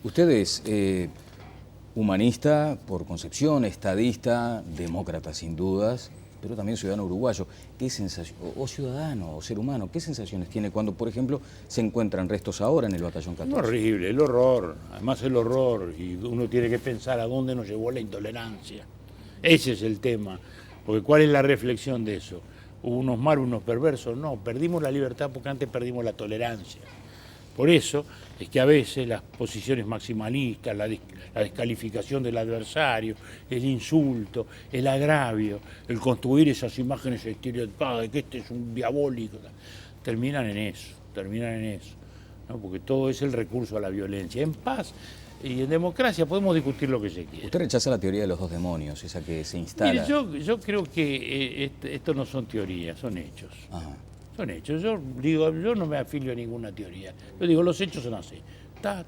Usted es humanista por concepción, estadista, demócrata sin dudas, pero también ciudadano uruguayo. ¿Qué sensación, o ciudadano, o ser humano, qué sensaciones tiene cuando, por ejemplo, se encuentran restos ahora en el batallón 14? Horrible, el horror, además el horror, y uno tiene que pensar a dónde nos llevó la intolerancia. Ese es el tema, porque ¿cuál es la reflexión de eso? ¿Hubo unos malos, unos perversos? No, perdimos la libertad porque antes perdimos la tolerancia. Por eso es que a veces las posiciones maximalistas, la descalificación del adversario, el insulto, el agravio, el construir esas imágenes estereotipadas de que este es un diabólico, terminan en eso, ¿no? Porque todo es el recurso a la violencia. En paz y en democracia podemos discutir lo que se quiera. Usted rechaza la teoría de los dos demonios, esa que se instala. Mire, yo creo que esto no son teorías, son hechos. Ajá. Son hechos. Yo digo, yo no me afilio a ninguna teoría. Yo digo, los hechos son así. Ta.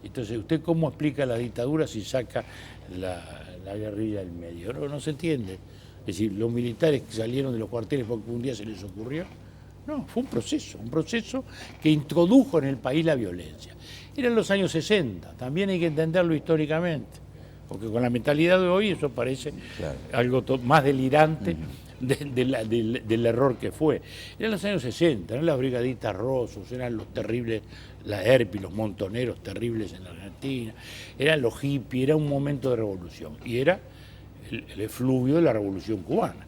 Entonces, ¿usted cómo explica la dictadura si saca la guerrilla del medio? No se entiende. Es decir, los militares que salieron de los cuarteles porque un día se les ocurrió. No, fue un proceso que introdujo en el país la violencia. Eran los años 60, también hay que entenderlo históricamente, porque con la mentalidad de hoy eso parece algo más delirante del error que fue. Eran los años 60, eran las brigaditas Rosos, eran los terribles, la ERP, los montoneros terribles en la Argentina, eran los hippies, era un momento de revolución, y era el efluvio de la revolución cubana.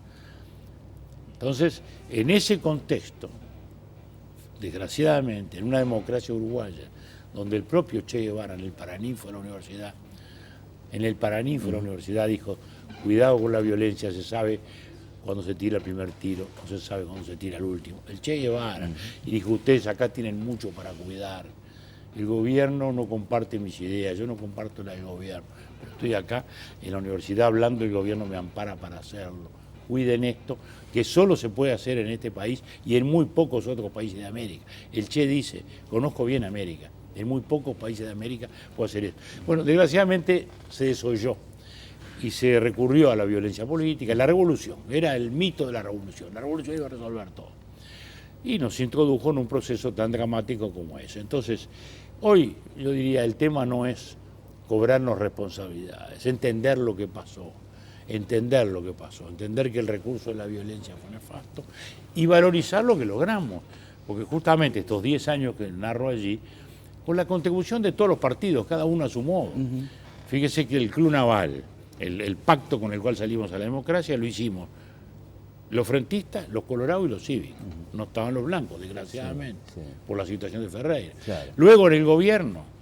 Entonces, en ese contexto, desgraciadamente, en una democracia uruguaya, donde el propio Che Guevara en el Paraninfo de la universidad, dijo, cuidado con la violencia, se sabe cuando se tira el primer tiro, no se sabe cuándo se tira el último. El Che Guevara, y dijo, ustedes acá tienen mucho para cuidar. El gobierno no comparte mis ideas, yo no comparto la del gobierno, pero estoy acá en la universidad hablando y el gobierno me ampara para hacerlo. Cuiden esto, que solo se puede hacer en este país y en muy pocos otros países de América. El Che dice, conozco bien América, en muy pocos países de América puedo hacer esto. Bueno, desgraciadamente se desoyó y se recurrió a la violencia política, la revolución, era el mito de la revolución iba a resolver todo. Y nos introdujo en un proceso tan dramático como ese. Entonces, hoy yo diría, el tema no es cobrarnos responsabilidades, entender lo que pasó, entender que el recurso de la violencia fue nefasto y valorizar lo que logramos, porque justamente estos 10 años que narro allí, con la contribución de todos los partidos, cada uno a su modo. Fíjese que el Club Naval, el pacto con el cual salimos a la democracia, lo hicimos los frentistas, los colorados y los cívicos. No estaban los blancos, desgraciadamente, por la situación de Ferreira. Claro. Luego en el gobierno,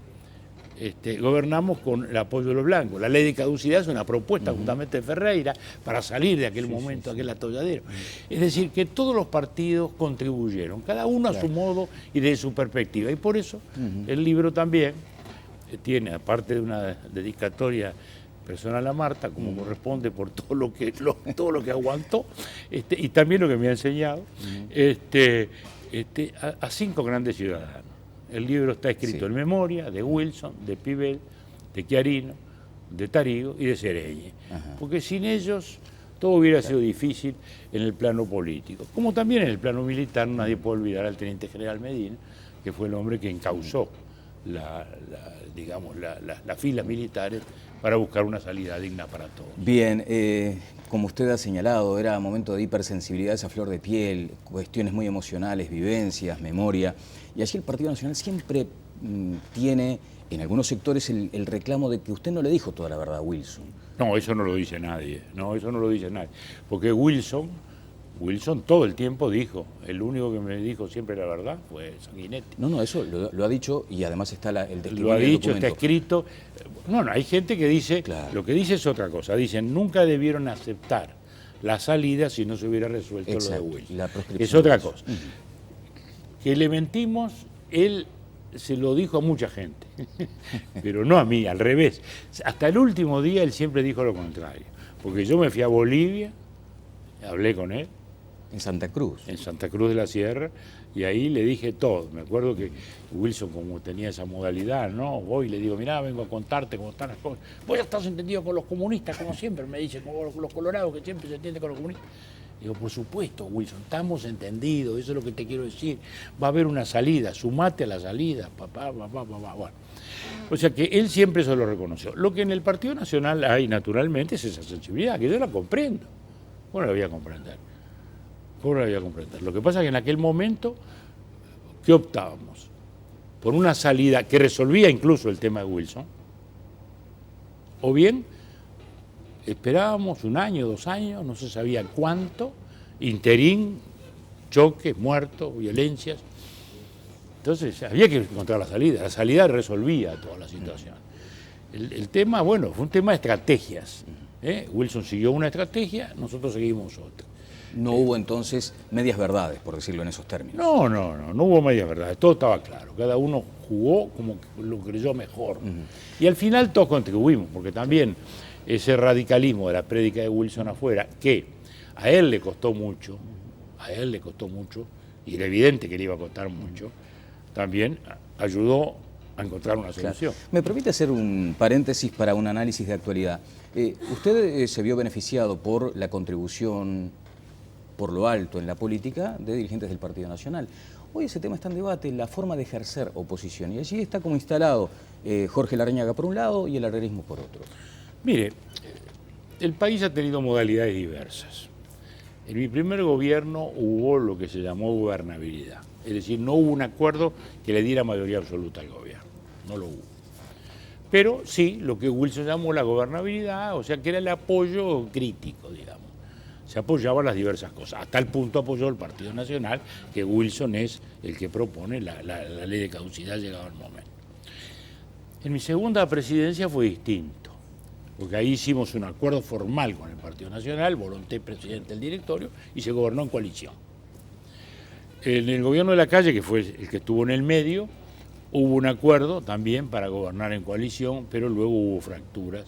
gobernamos con el apoyo de los blancos. La ley de caducidad es una propuesta justamente de Ferreira para salir de aquel momento, aquel atolladero. Es decir, que todos los partidos contribuyeron, cada uno a su modo y desde su perspectiva. Y por eso el libro también tiene, aparte de una dedicatoria personal a Marta, como corresponde por todo lo que aguantó, y también lo que me ha enseñado, a 5 grandes ciudadanos. El libro está escrito en memoria de Wilson, de Pibel, de Chiarino, de Tarigo y de Sereñi. Porque sin ellos todo hubiera sido difícil en el plano político. Como también en el plano militar, nadie puede olvidar al teniente general Medina, que fue el hombre que encauzó las filas militares para buscar una salida digna para todos. Bien, como usted ha señalado, era momento de hipersensibilidad, esa flor de piel, cuestiones muy emocionales, vivencias, memoria. Y allí el Partido Nacional siempre tiene, en algunos sectores, el reclamo de que usted no le dijo toda la verdad a Wilson. No, eso no lo dice nadie, porque Wilson todo el tiempo dijo, el único que me dijo siempre la verdad fue Sanguinetti. No, eso lo ha dicho y además está el testimonio. Lo ha dicho, está escrito. No, hay gente que dice, lo que dice es otra cosa, dicen, nunca debieron aceptar la salida si no se hubiera resuelto lo de Wilson. Es otra cosa. Que le mentimos, él se lo dijo a mucha gente, pero no a mí, al revés. Hasta el último día él siempre dijo lo contrario, porque yo me fui a Bolivia, hablé con él. En Santa Cruz. En Santa Cruz de la Sierra, y ahí le dije todo. Me acuerdo que Wilson, como tenía esa modalidad, ¿no? Voy y le digo, mirá, vengo a contarte cómo están las cosas. Vos ya estás entendido con los comunistas, como siempre, me dicen, como los colorados, que siempre se entiende con los comunistas. Digo, por supuesto, Wilson, estamos entendidos, eso es lo que te quiero decir. Va a haber una salida, sumate a la salida, papá. Bueno. O sea que él siempre eso lo reconoció. Lo que en el Partido Nacional hay, naturalmente, es esa sensibilidad, que yo la comprendo. ¿Cómo la voy a comprender? ¿Cómo la voy a comprender? Lo que pasa es que en aquel momento, ¿qué optábamos? Por una salida que resolvía incluso el tema de Wilson, o bien esperábamos 1 año, 2 años, no se sabía cuánto, interín, choques, muertos, violencias. Entonces había que encontrar la salida resolvía toda la situación. El tema, bueno, fue un tema de estrategias. Wilson siguió una estrategia, nosotros seguimos otra. No hubo entonces medias verdades, por decirlo en esos términos. No hubo medias verdades, todo estaba claro, cada uno jugó como lo creyó mejor. Y al final todos contribuimos, porque también ese radicalismo de la prédica de Wilson afuera, que a él le costó mucho, y era evidente que le iba a costar mucho, también ayudó a encontrar una solución. Claro. ¿Me permite hacer un paréntesis para un análisis de actualidad? Usted se vio beneficiado por la contribución por lo alto en la política de dirigentes del Partido Nacional. Hoy ese tema está en debate, la forma de ejercer oposición, y allí está como instalado Jorge Larrañaga por un lado y el herrerismo por otro. Mire, el país ha tenido modalidades diversas. En mi primer gobierno hubo lo que se llamó gobernabilidad, es decir, no hubo un acuerdo que le diera mayoría absoluta al gobierno, no lo hubo. Pero sí, lo que Wilson llamó la gobernabilidad, o sea, que era el apoyo crítico, digamos. Se apoyaban las diversas cosas. Hasta el punto apoyó el Partido Nacional, que Wilson es el que propone la ley de caducidad llegado el momento. En mi segunda presidencia fue distinto, porque ahí hicimos un acuerdo formal con el Partido Nacional, volonté presidente del directorio, y se gobernó en coalición. En el gobierno de Lacalle, que fue el que estuvo en el medio, hubo un acuerdo también para gobernar en coalición, pero luego hubo fracturas.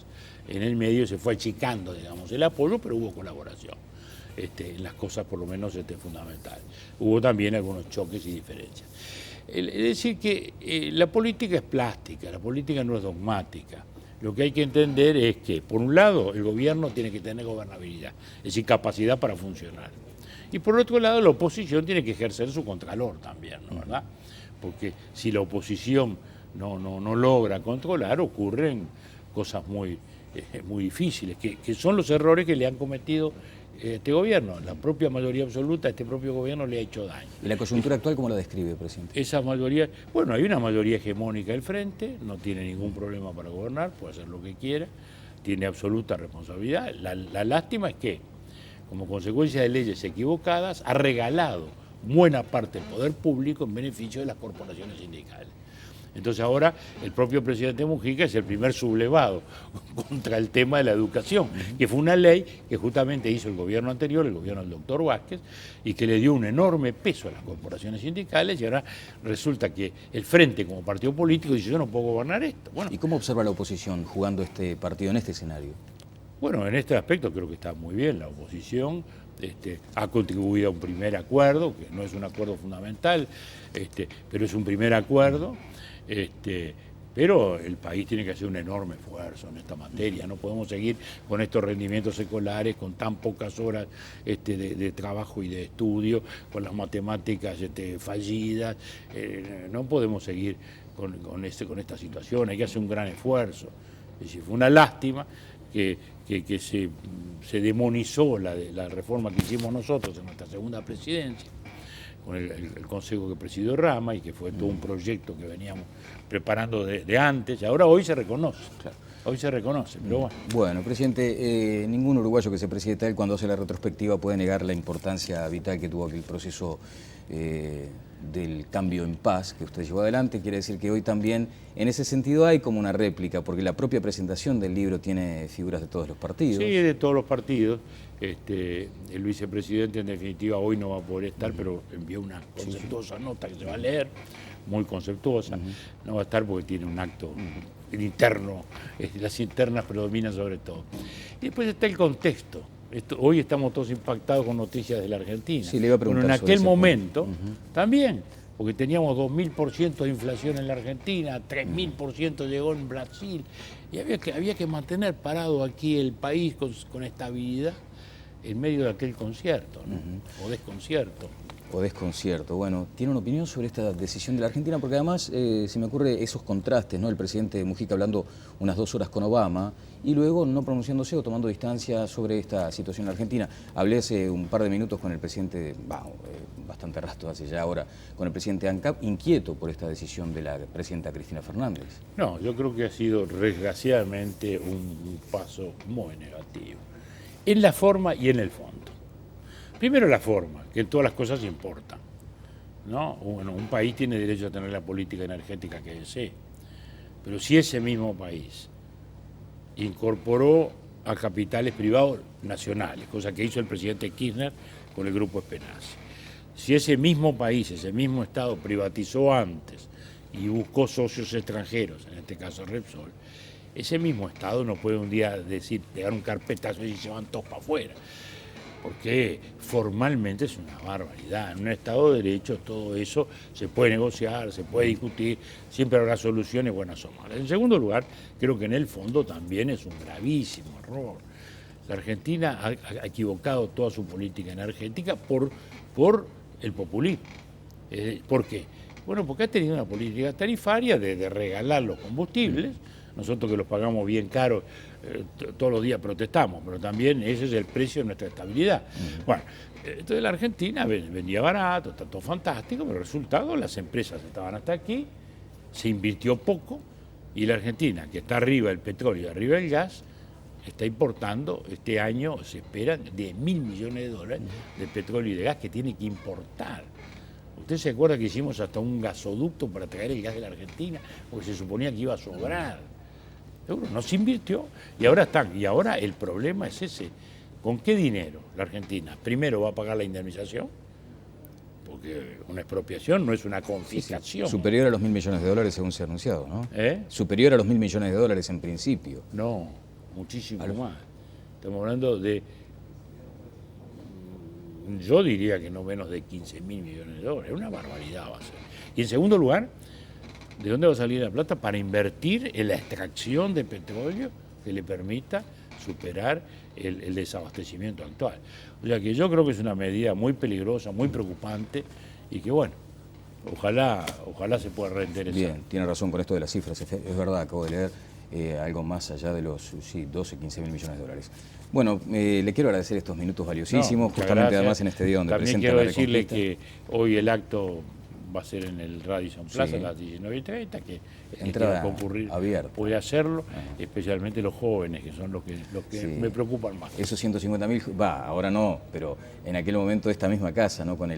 En el medio se fue achicando, digamos, el apoyo, pero hubo colaboración. En las cosas por lo menos fundamentales. Hubo también algunos choques y diferencias. Es decir que la política es plástica, la política no es dogmática. Lo que hay que entender es que, por un lado, el gobierno tiene que tener gobernabilidad, es decir, capacidad para funcionar. Y por otro lado, la oposición tiene que ejercer su contralor también, ¿no? ¿Verdad? Porque si la oposición no logra controlar, ocurren cosas muy difíciles, que son los errores que le han cometido este gobierno. La propia mayoría absoluta, este propio gobierno le ha hecho daño. ¿Y la coyuntura actual cómo la describe, presidente? Esa mayoría, bueno, hay una mayoría hegemónica del frente, no tiene ningún problema para gobernar, puede hacer lo que quiera, tiene absoluta responsabilidad. La lástima es que, como consecuencia de leyes equivocadas, ha regalado buena parte del poder público en beneficio de las corporaciones sindicales. Entonces ahora el propio presidente Mujica es el primer sublevado contra el tema de la educación, que fue una ley que justamente hizo el gobierno anterior, el gobierno del doctor Vázquez, y que le dio un enorme peso a las corporaciones sindicales, y ahora resulta que el Frente como partido político dice yo no puedo gobernar esto. Bueno, ¿y cómo observa la oposición jugando este partido en este escenario? Bueno, en este aspecto creo que está muy bien la oposición. Ha contribuido a un primer acuerdo, que no es un acuerdo fundamental, pero es un primer acuerdo. Pero el país tiene que hacer un enorme esfuerzo en esta materia. No podemos seguir con estos rendimientos escolares, con tan pocas horas de trabajo y de estudio, con las matemáticas fallidas. No podemos seguir con esta situación. Hay que hacer un gran esfuerzo. Es decir, fue una lástima que se demonizó la reforma que hicimos nosotros en nuestra segunda presidencia, con el consejo que presidió Rama, y que fue todo un proyecto que veníamos preparando de antes, y ahora hoy se reconoce. Claro. Hoy se reconoce, pero bueno. Bueno, presidente, ningún uruguayo que se preside tal cuando hace la retrospectiva puede negar la importancia vital que tuvo aquel proceso del cambio en paz que usted llevó adelante. Quiere decir que hoy también, en ese sentido, hay como una réplica, porque la propia presentación del libro tiene figuras de todos los partidos. Sí, de todos los partidos. El vicepresidente, en definitiva, hoy no va a poder estar, pero envió una conceptuosa nota que se va a leer, muy conceptuosa. No va a estar porque tiene un acto interno, las internas predominan sobre todo. Y después está el contexto. Hoy estamos todos impactados con noticias de la Argentina. Sí, le iba a preguntar bueno, en aquel momento también, porque teníamos 2000% de inflación en la Argentina, 3000% llegó en Brasil, y había que mantener parado aquí el país con estabilidad. en medio de aquel concierto, ¿no? O desconcierto. O desconcierto. Bueno, ¿tiene una opinión sobre esta decisión de la Argentina? Porque además se me ocurre esos contrastes, ¿no? El presidente Mujica hablando unas 2 horas con Obama y luego no pronunciándose o tomando distancia sobre esta situación en Argentina. Hablé hace un par de minutos con el presidente, bastante rato hace ya ahora, con el presidente ANCAP, inquieto por esta decisión de la presidenta Cristina Fernández. No, yo creo que ha sido desgraciadamente un paso muy negativo, en la forma y en el fondo. Primero la forma, que todas las cosas importan, ¿no? Bueno, un país tiene derecho a tener la política energética que desee, pero si ese mismo país incorporó a capitales privados nacionales, cosa que hizo el presidente Kirchner con el grupo Espenazi, si ese mismo país, ese mismo Estado privatizó antes y buscó socios extranjeros, en este caso Repsol, ese mismo Estado no puede un día decir, pegar un carpetazo y se van todos para afuera. Porque formalmente es una barbaridad. En un Estado de Derecho todo eso se puede negociar, se puede discutir, siempre habrá soluciones buenas o malas. En segundo lugar, creo que en el fondo también es un gravísimo error. La Argentina ha equivocado toda su política energética por el populismo. ¿Por qué? Bueno, porque ha tenido una política tarifaria de regalar los combustibles. Nosotros que los pagamos bien caros, todos los días protestamos, pero también ese es el precio de nuestra estabilidad. Bueno, entonces la Argentina vendía barato, está todo fantástico, pero el resultado, las empresas estaban hasta aquí, se invirtió poco, y la Argentina, que está arriba el petróleo y arriba el gas, está importando, este año se esperan de $1.000 millones de petróleo y de gas que tiene que importar. ¿Usted se acuerda que hicimos hasta un gasoducto para traer el gas de la Argentina? Porque se suponía que iba a sobrar. Seguro, no se invirtió y ahora están. Y ahora el problema es ese. ¿Con qué dinero la Argentina? Primero va a pagar la indemnización, porque una expropiación no es una confiscación. Sí. Superior a los $1.000 millones según se ha anunciado, ¿no? Superior a los $1.000 millones en principio. No, muchísimo más. Estamos hablando de, yo diría que no menos de $15.000 millones. Una barbaridad va a ser. Y en segundo lugar, ¿de dónde va a salir la plata? Para invertir en la extracción de petróleo que le permita superar el desabastecimiento actual. O sea que yo creo que es una medida muy peligrosa, muy preocupante y que bueno, ojalá se pueda reenderezar. Bien, tiene razón con esto de las cifras, es verdad, acabo de leer algo más allá de los 12, $15.000 millones. Bueno, le quiero agradecer estos minutos valiosísimos, justamente gracias. Además en este día donde también presenta quiero la decirle Reconquista. Que hoy el acto va a ser en el Radisson Plaza, a las 19:30, que quiera concurrir abierta. Puede hacerlo, especialmente los jóvenes, que son los que me preocupan más. Esos 150.000, ahora no, pero en aquel momento esta misma casa, ¿no? Con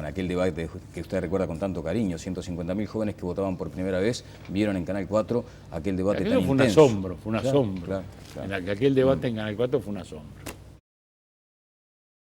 aquel debate que usted recuerda con tanto cariño, 150.000 jóvenes que votaban por primera vez, vieron en Canal 4 aquel debate tan intenso. Fue un asombro. Claro. Aquel debate en Canal 4 fue un asombro.